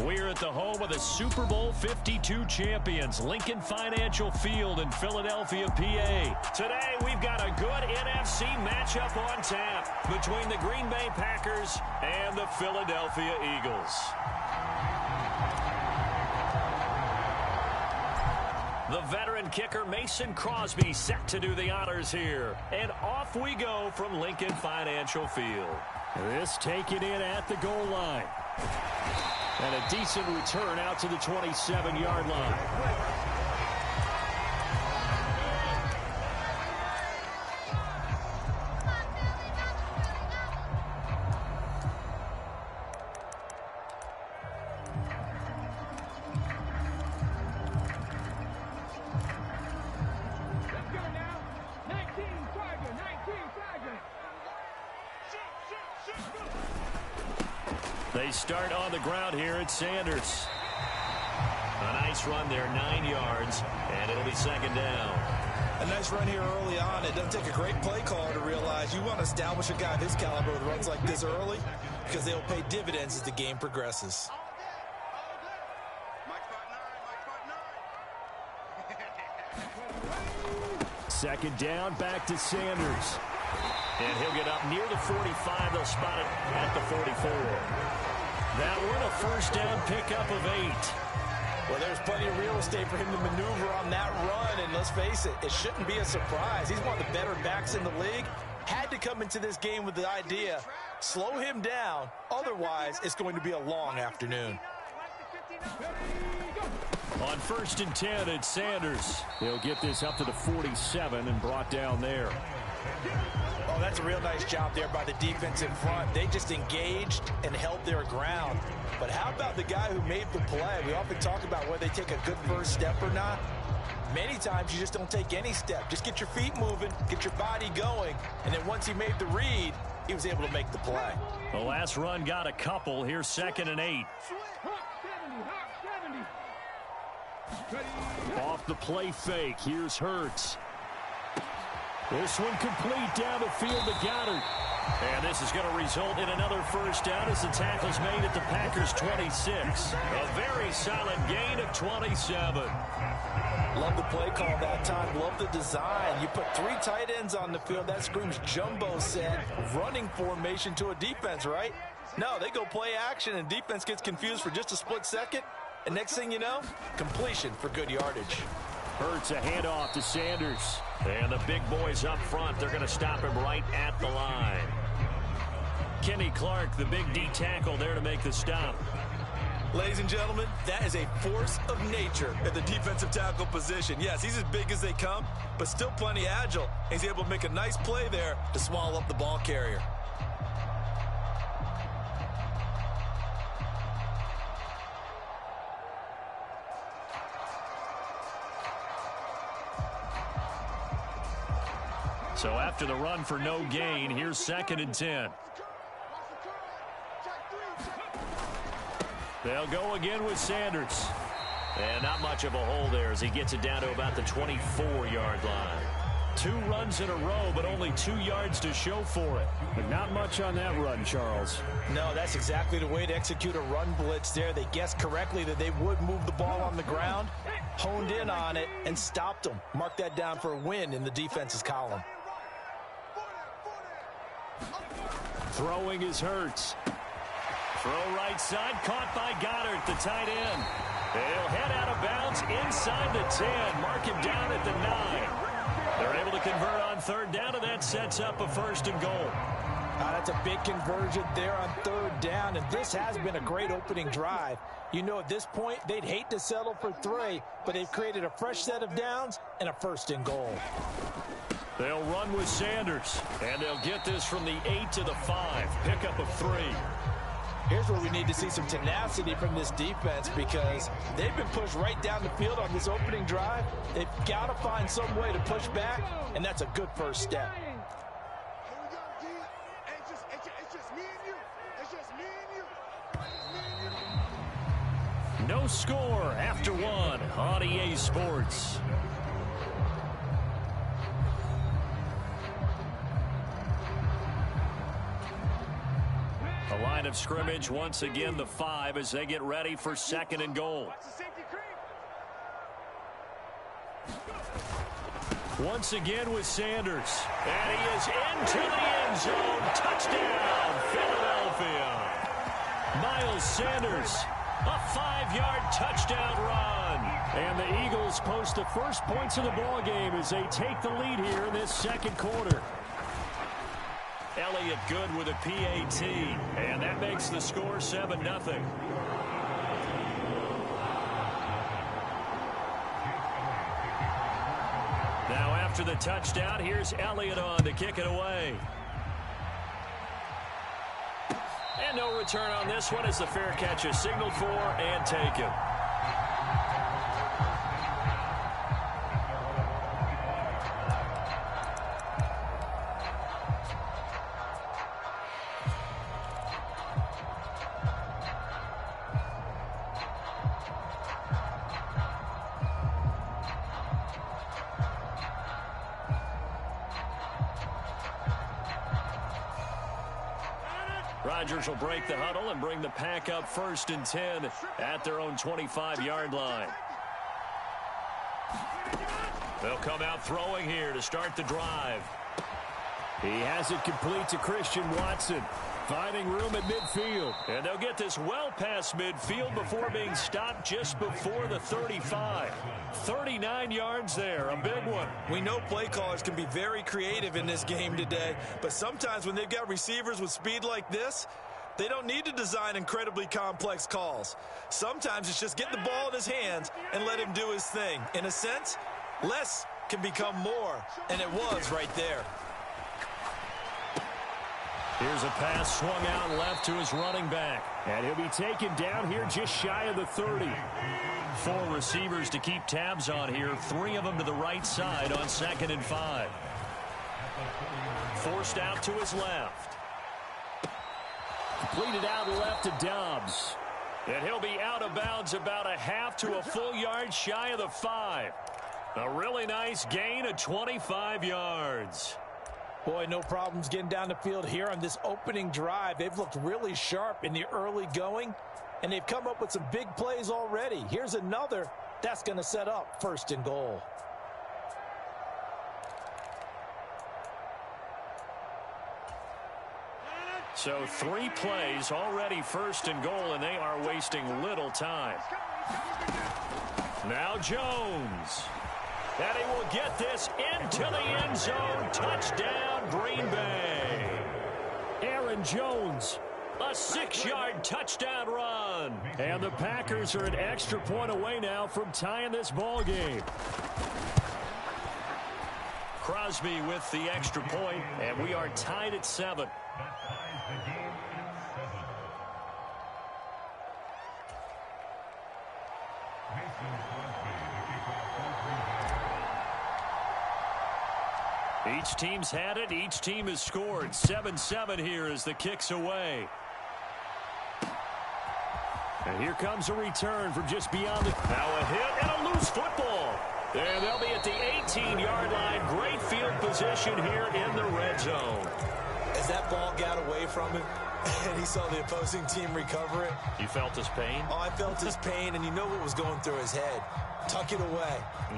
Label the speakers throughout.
Speaker 1: We're at the home of the Super Bowl 52 champions, Lincoln Financial Field in Philadelphia, PA. Today, we've got a good NFC matchup on tap between the Green Bay Packers and the Philadelphia Eagles. The veteran kicker Mason Crosby set to do the honors here. And off we go from Lincoln Financial Field. This taken in at the goal line. And a decent return out to the 27-yard line. They start on the ground here at Sanders. A nice run there, 9 yards, and it'll be second down.
Speaker 2: A nice run here early on. It doesn't take a great play caller to realize you want to establish a guy of his caliber with runs like this early because they'll pay dividends as the game progresses.
Speaker 1: Second down, back to Sanders. And he'll get up near the 45. They'll spot it at the 44. That one a first down pickup of 8.
Speaker 2: Well, there's plenty of real estate for him to maneuver on that run. And let's face it, it shouldn't be a surprise. He's one of the better backs in the league. Had to come into this game with the idea, slow him down. Otherwise, it's going to be a long afternoon.
Speaker 1: On 1st and 10, it's Sanders. He'll get this up to the 47 and brought down there.
Speaker 2: Oh, that's a real nice job there by the defensive front. They just engaged and held their ground. But how about the guy who made the play? We often talk about whether they take a good first step or not. Many times you just don't take any step. Just get your feet moving, get your body going, and then once he made the read, he was able to make the play.
Speaker 1: The last run got a couple. Here's 2nd and 8. Off the play fake. Here's Hurts. This one complete down the field to Goddard. And this is going to result in another first down as the tackle's made at the Packers' 26. A very solid gain of 27.
Speaker 2: Love the play call that time. Love the design. You put 3 tight ends on the field. That screams jumbo set, running formation to a defense, right? No, they go play action, and defense gets confused for just a split second. And next thing you know, completion for good yardage.
Speaker 1: Hurts a handoff to Sanders. And the big boys up front, they're going to stop him right at the line. Kenny Clark, the big D tackle, there to make the stop.
Speaker 2: Ladies and gentlemen, that is a force of nature at the defensive tackle position. Yes, he's as big as they come, but still plenty agile. He's able to make a nice play there to swallow up the ball carrier.
Speaker 1: So after the run for no gain, here's 2nd and 10. They'll go again with Sanders. And not much of a hole there as he gets it down to about the 24-yard line. 2 runs in a row, but only 2 yards to show for it. But not much on that run, Charles.
Speaker 2: No, that's exactly the way to execute a run blitz there. They guessed correctly that they would move the ball on the ground, honed in on it, and stopped them. Mark that down for a win in the defense's column.
Speaker 1: Throwing is Hurts. Throw right side, caught by Goddard, the tight end. They'll head out of bounds inside the 10, mark him down at the 9. They're able to convert on 3rd down, and that sets up a 1st and goal.
Speaker 2: That's a big conversion there on 3rd down, and this has been a great opening drive. You know, at this point, they'd hate to settle for 3, but they've created a fresh set of downs and a 1st and goal.
Speaker 1: They'll run with Sanders, and they'll get this from the 8 to the 5, pickup of 3.
Speaker 2: Here's where we need to see some tenacity from this defense because they've been pushed right down the field on this opening drive. They've got to find some way to push back, and that's a good first step.
Speaker 1: No score after 1 on EA Sports. The line of scrimmage, once again, the 5 as they get ready for 2nd and goal. Once again with Sanders. And he is into the end zone. Touchdown, Philadelphia. Miles Sanders, a 5-yard touchdown run. And the Eagles post the first points of the ball game as they take the lead here in this 2nd quarter. Elliott good with a PAT. And that makes the score 7-0. Now after the touchdown, here's Elliott on to kick it away. And no return on this one as the fair catch is signaled for and taken. Rodgers will break the huddle and bring the pack up 1st and 10 at their own 25-yard line. They'll come out throwing here to start the drive. He has it complete to Christian Watson, finding room at midfield. And they'll get this well past midfield before being stopped just before the 35. 39 yards there, a big one.
Speaker 2: We know play callers can be very creative in this game today, but sometimes when they've got receivers with speed like this, they don't need to design incredibly complex calls. Sometimes it's just get the ball in his hands and let him do his thing. In a sense, less can become more, and it was right there.
Speaker 1: Here's a pass swung out left to his running back. And he'll be taken down here just shy of the 30. 4 receivers to keep tabs on here. 3 of them to the right side on 2nd and 5. Forced out to his left. Completed out left to Dobbs. And he'll be out of bounds about a half to a full yard shy of the 5. A really nice gain of 25 yards.
Speaker 2: Boy, no problems getting down the field here on this opening drive. They've looked really sharp in the early going, and they've come up with some big plays already. Here's another that's going to set up 1st and goal.
Speaker 1: So 3 plays already 1st and goal, and they are wasting little time. Now Jones. And he will get this into the end zone. Touchdown, Green Bay. Aaron Jones, a 6-yard touchdown run. And the Packers are an extra point away now from tying this ball game. Crosby with the extra point, and we are tied at 7. Each team's had it. Each team has scored. 7-7 here as the kick's away. And here comes a return from just beyond the... Now a hit and a loose football. And they'll be at the 18-yard line. Great field position here in the red zone.
Speaker 2: As that ball got away from him and he saw the opposing team recover it.
Speaker 1: You felt his pain?
Speaker 2: Oh, I felt his pain, and you know what was going through his head. Tuck it away.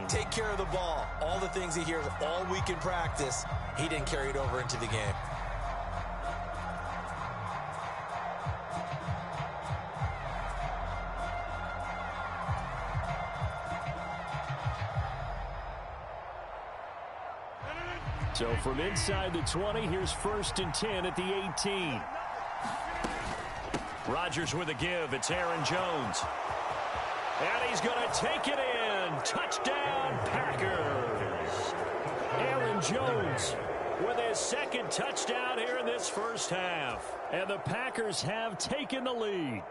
Speaker 2: Take care of the ball. All the things he hears all week in practice, he didn't carry it over into the game.
Speaker 1: So from inside the 20, here's 1st and 10 at the 18. Rodgers with a give. It's Aaron Jones. And he's going to take it in. Touchdown, Packers. Aaron Jones with his 2nd touchdown here in this first half. And the Packers have taken the lead.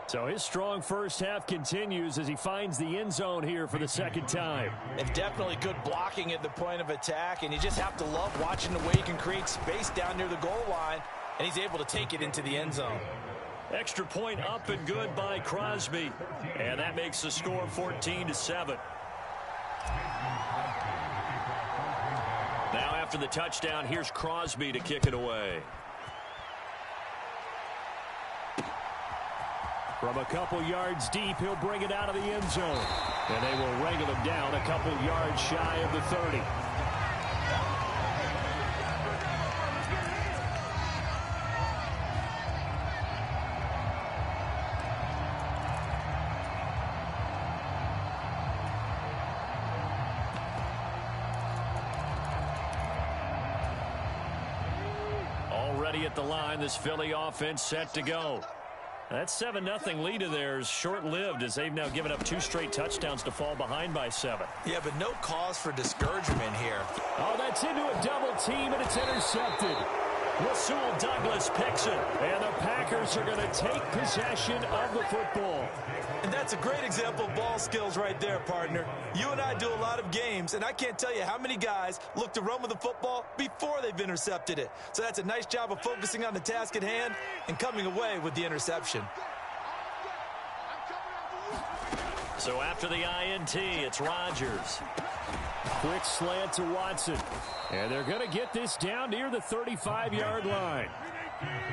Speaker 1: So his strong first half continues as he finds the end zone here for the 2nd time.
Speaker 2: And definitely good blocking at the point of attack, and you just have to love watching the way he can create space down near the goal line, and he's able to take it into the end zone.
Speaker 1: Extra point up and good by Crosby. And that makes the score 14-7. Now after the touchdown, here's Crosby to kick it away. From a couple yards deep, he'll bring it out of the end zone. And they will wrangle him down a couple yards shy of the 30. Already at the line, this Philly offense set to go. That 7-0 lead of theirs short-lived as they've now given up 2 straight touchdowns to fall behind by 7.
Speaker 2: Yeah, but no cause for discouragement here.
Speaker 1: Oh, that's into a double team, and it's intercepted. Rasul Douglas picks it, and the Packers are going to take possession of the football.
Speaker 2: And that's a great example of ball skills right there, partner. You and I do a lot of games, and I can't tell you how many guys look to run with the football before they've intercepted it. So that's a nice job of focusing on the task at hand and coming away with the interception.
Speaker 1: So after the INT, it's Rodgers. Quick slant to Watson. And they're going to get this down near the 35-yard line.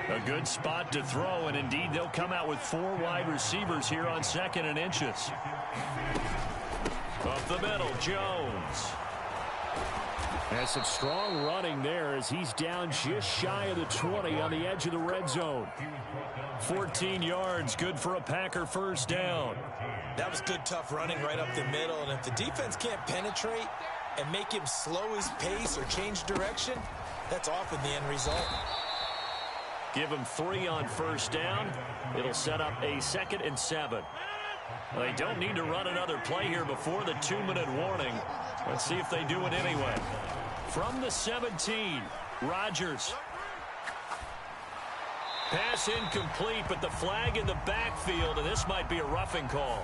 Speaker 1: A good spot to throw, and indeed they'll come out with 4 wide receivers here on 2nd and inches. Up the middle, Jones. And some strong running there as he's down just shy of the 20 on the edge of the red zone. 14 yards, good for a Packer first down.
Speaker 2: That was good, tough running right up the middle, and if the defense can't penetrate and make him slow his pace or change direction, that's often the end result.
Speaker 1: Give him 3 on first down. It'll set up a 2nd and 7. They don't need to run another play here before the 2-minute warning. Let's see if they do it anyway. From the 17, Rodgers. Pass incomplete, but the flag in the backfield, and this might be a roughing call.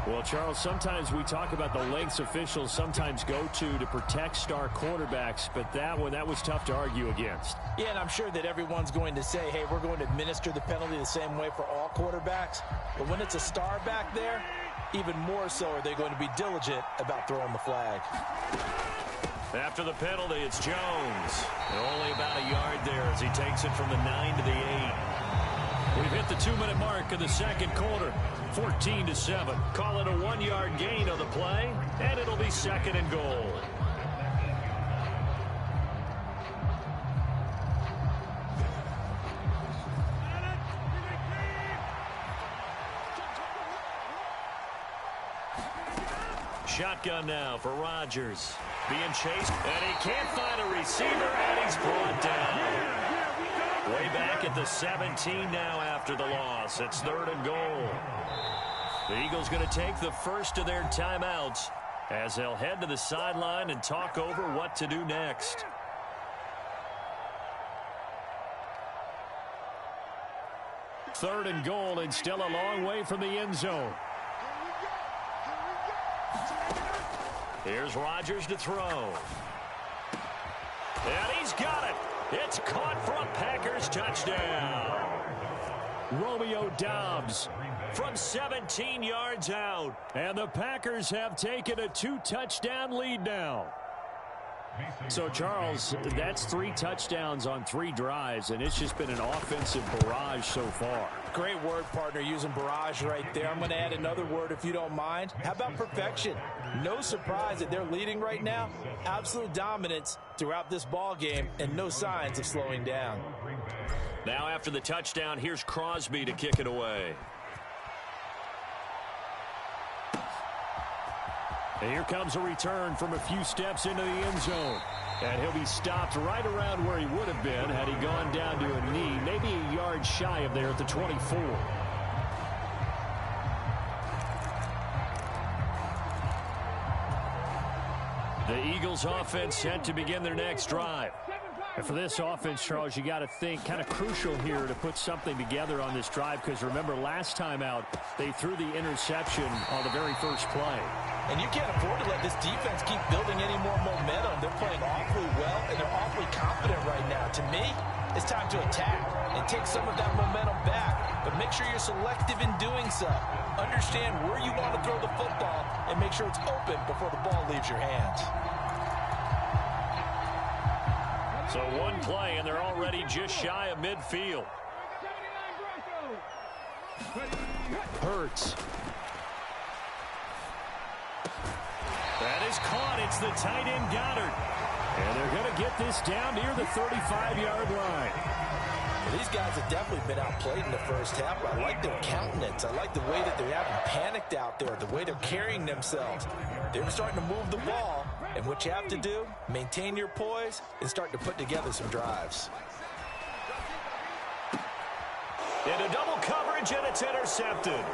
Speaker 1: Well, Charles, sometimes we talk about the lengths officials sometimes go to protect star quarterbacks, but that was tough to argue against.
Speaker 2: Yeah, and I'm sure that everyone's going to say, hey, we're going to administer the penalty the same way for all quarterbacks. But when it's a star back there, even more so are they going to be diligent about throwing the flag.
Speaker 1: After the penalty, it's Jones. And only about a yard there as he takes it from the 9 to the 8. We've hit the 2-minute mark of the second quarter. 14-7. Call it a 1-yard gain on the play, and it'll be 2nd and goal. Shotgun now for Rodgers. Being chased, and he can't find a receiver, and he's brought down. Way back at the 17 now after the loss. It's 3rd and goal. The Eagles going to take the first of their timeouts as they'll head to the sideline and talk over what to do next. Third and goal, and still a long way from the end zone. Here's Rodgers to throw. And he's got it. It's caught for a Packers touchdown. Romeo Doubs from 17 yards out. And the Packers have taken a 2-touchdown lead now. So, Charles, that's 3 touchdowns on 3 drives, and it's just been an offensive barrage so far.
Speaker 2: Great word, partner, using barrage right there. I'm going to add another word if you don't mind. How about perfection? No surprise that they're leading right now. Absolute dominance throughout this ball game and no signs of slowing down.
Speaker 1: Now after the touchdown, here's Crosby to kick it away. And here comes a return from a few steps into the end zone. And he'll be stopped right around where he would have been had he gone down to a knee, maybe a yard shy of there at the 24. The Eagles offense set to begin their next drive. And for this offense, Charles, you got to think kind of crucial here to put something together on this drive, because remember last time out they threw the interception on the very first play.
Speaker 2: And you can't afford to let this defense keep building any more momentum. They're playing awfully well, and they're awfully confident right now. To me, it's time to attack and take some of that momentum back, but make sure you're selective in doing so. Understand where you want to throw the football and make sure it's open before the ball leaves your hands.
Speaker 1: So one play, and they're already just shy of midfield. Hurts. That is caught. It's the tight end Goddard. And they're going to get this down near the 35-yard line.
Speaker 2: Well, these guys have definitely been outplayed in the first half. I like their countenance. I like the way that they haven't panicked out there, the way they're carrying themselves. They're starting to move the ball. And what you have to do, maintain your poise and start to put together some drives.
Speaker 1: Into double coverage, and it's intercepted.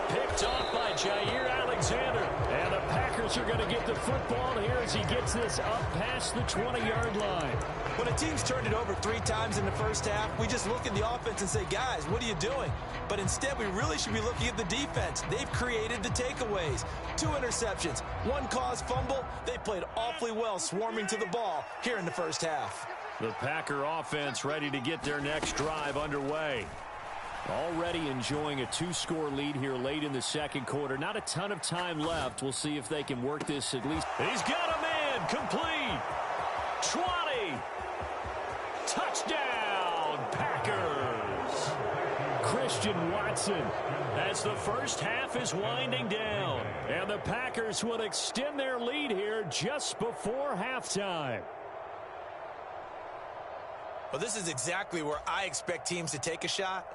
Speaker 1: Picked off by Jair Alexander. And the Packers are going to get the football here as he gets this up past the 20-yard line.
Speaker 2: When a team's turned it over 3 times in the first half, we just look at the offense and say, guys, what are you doing? But instead, we really should be looking at the defense. They've created the takeaways. 2 interceptions, 1 caused fumble. They played awfully well swarming to the ball here in the first half.
Speaker 1: The Packer offense ready to get their next drive underway. Already enjoying a 2-score lead here late in the second quarter. Not a ton of time left. We'll see if they can work this at least. He's got a man. Complete. 20. Touchdown, Packers. Christian Watson as the first half is winding down. And the Packers will extend their lead here just before halftime.
Speaker 2: Well, this is exactly where I expect teams to take a shot.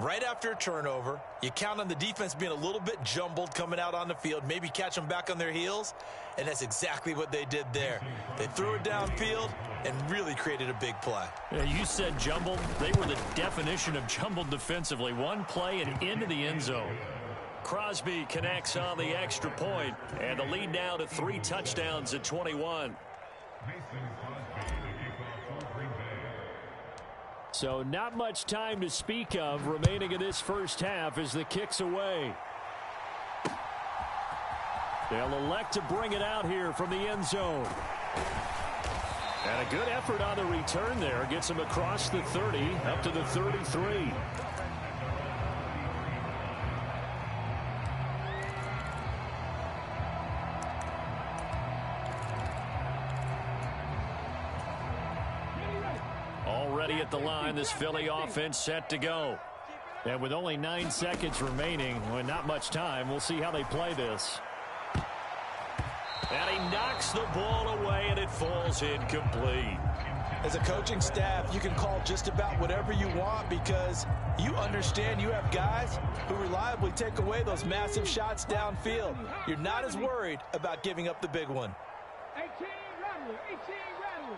Speaker 2: Right after a turnover, you count on the defense being a little bit jumbled coming out on the field, maybe catch them back on their heels, and that's exactly what they did there. They threw it downfield and really created a big play.
Speaker 1: Yeah, you said jumbled. They were the definition of jumbled defensively. One play and into the end zone. Crosby connects on the extra point, and the lead now to 3 touchdowns at 21. So not much time to speak of remaining in this first half as the kick's away. They'll elect to bring it out here from the end zone. And a good effort on the return there. Gets him across the 30 up to the 33. Already at the line, this Philly offense set to go. And with only 9 seconds remaining, well, not much time, we'll see how they play this. And he knocks the ball away, and it falls incomplete.
Speaker 2: As a coaching staff, you can call just about whatever you want because you understand you have guys who reliably take away those massive shots downfield. You're not as worried about giving up the big one.
Speaker 3: 18 Rattler, 18 Rattler.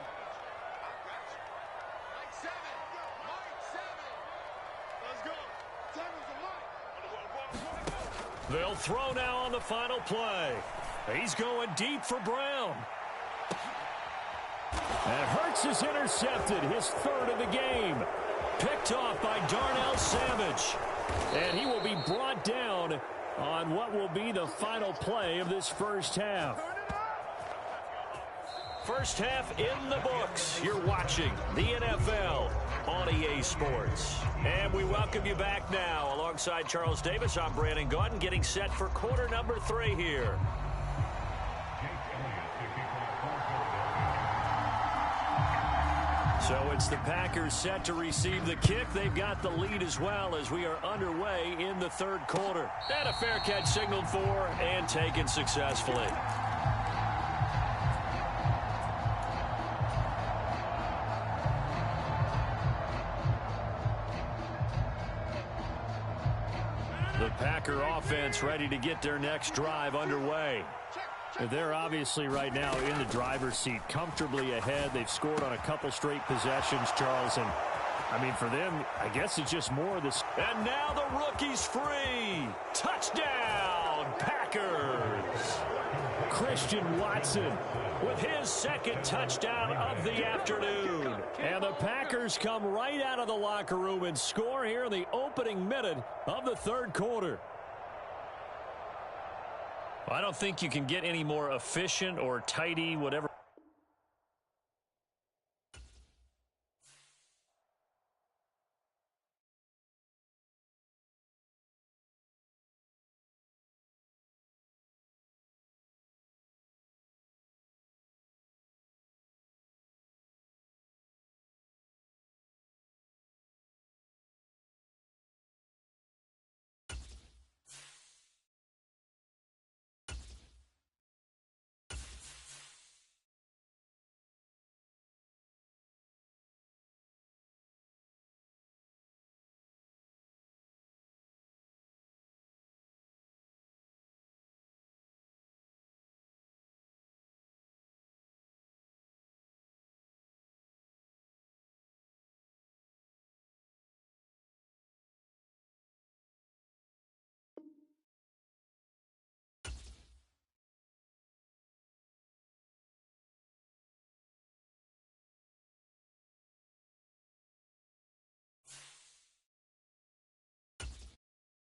Speaker 1: They'll throw now on the final play. He's going deep for Brown. And Hurts is intercepted, his 3rd of the game. Picked off by Darnell Savage. And he will be brought down on what will be the final play of this first half. First half in the books. You're watching the NFL on EA Sports. And we welcome you back now. Alongside Charles Davis, I'm Brandon Gaudin, getting set for quarter number 3 here. So it's the Packers set to receive the kick. They've got the lead as well as we are underway in the 3rd quarter. And a fair catch signaled for and taken successfully. The Packer offense ready to get their next drive underway. They're obviously right now in the driver's seat, comfortably ahead. They've scored on a couple straight possessions, Charles. And, I mean, for them, I guess it's just more of this. And now the rookie's free. Touchdown, Packers. Christian Watson with his 2nd touchdown of the afternoon. And the Packers come right out of the locker room and score here in the opening minute of the 3rd quarter. I don't think you can get any more efficient or tidy, whatever.